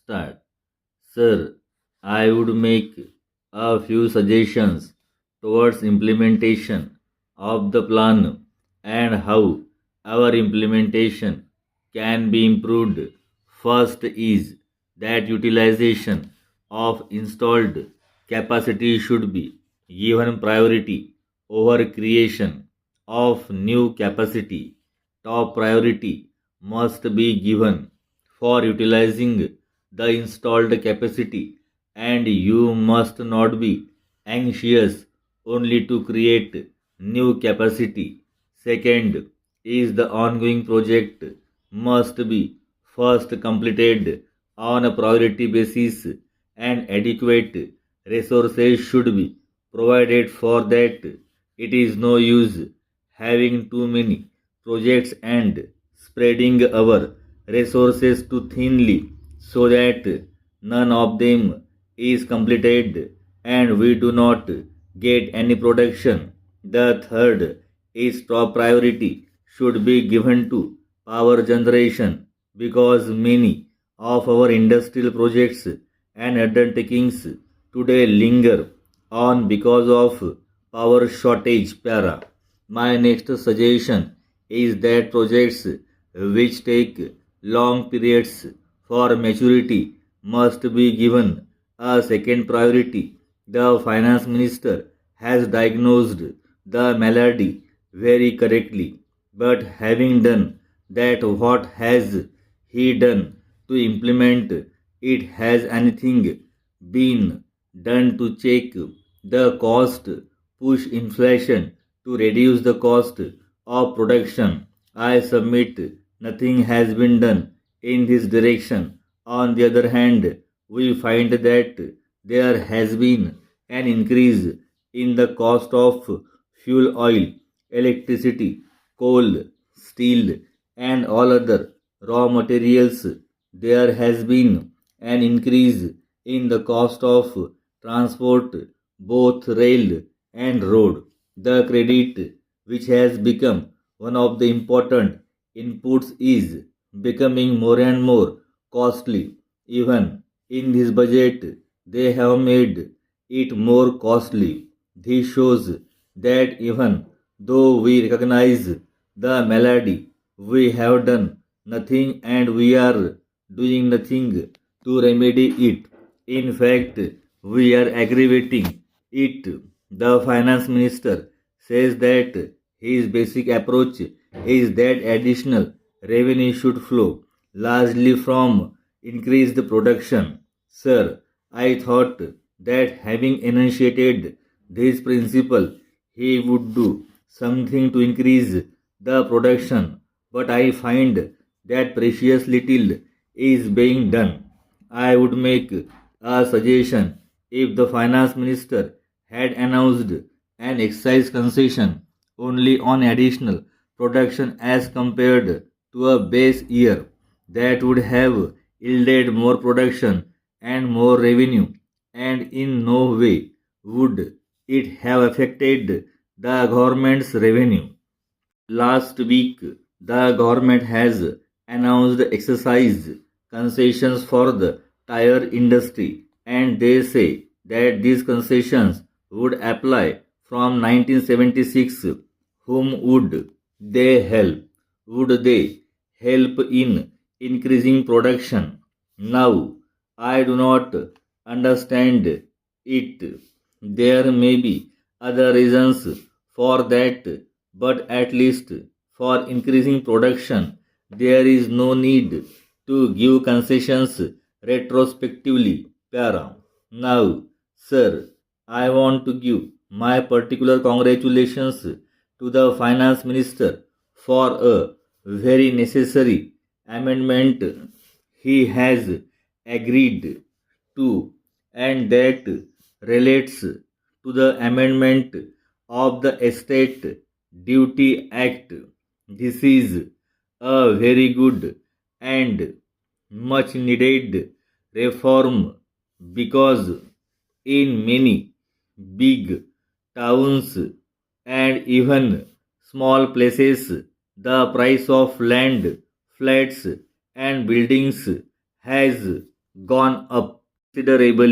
start. Sir, I would make a few suggestions towards implementation of the plan and how our implementation can be improved. First is that utilization of installed capacity should be given priority over creation of new capacity. Top priority must be given for utilizing the installed capacity, and you must not be anxious only to create new capacity. Second is the ongoing project must be first completed on a priority basis, and adequate resources should be provided for that. It is no use having too many projects and spreading our resources too thinly so that none of them is completed and we do not get any production. The third is top priority should be given to power generation because many of our industrial projects and undertakings today linger on because of power shortage para. My next suggestion is that projects which take long periods for maturity must be given a second priority. The finance minister has diagnosed the malady very correctly, but having done that, what has he done to implement it? Has anything been done to check the cost, push inflation to reduce the cost of production? I submit nothing has been done in this direction. On the other hand, we find that there has been an increase in the cost of fuel oil, electricity, coal, steel, and all other raw materials. There has been an increase in the cost of transport, both rail and road. The credit, which has become one of the important inputs, is becoming more and more costly. Even in this budget, they have made it more costly. This shows that even though we recognize the malady, we have done nothing and we are doing nothing to remedy it. In fact, we are aggravating it. The finance minister says that his basic approach is that additional revenue should flow largely from increased production. Sir, I thought that having enunciated this principle, he would do something to increase the production, but I find that precious little is being done. I would make a suggestion if the finance minister had announced an excise concession only on additional production as compared to a base year, that would have yielded more production and more revenue, and in no way would it have affected the government's revenue. Last week, the government has announced exercise concessions for the tire industry, and they say that these concessions would apply from 1976. Whom would they help? Would they help in increasing production? Now, I do not understand it. There may be other reasons for that, but at least for increasing production, there is no need to give concessions retrospectively. Para. Now, sir, I want to give my particular congratulations to the finance minister for a very necessary amendment he has agreed to, and that relates to the amendment of the Estate Duty Act. This is a very good and much needed reform because in many big towns and even small places, the price of land, flats, and buildings has gone up considerably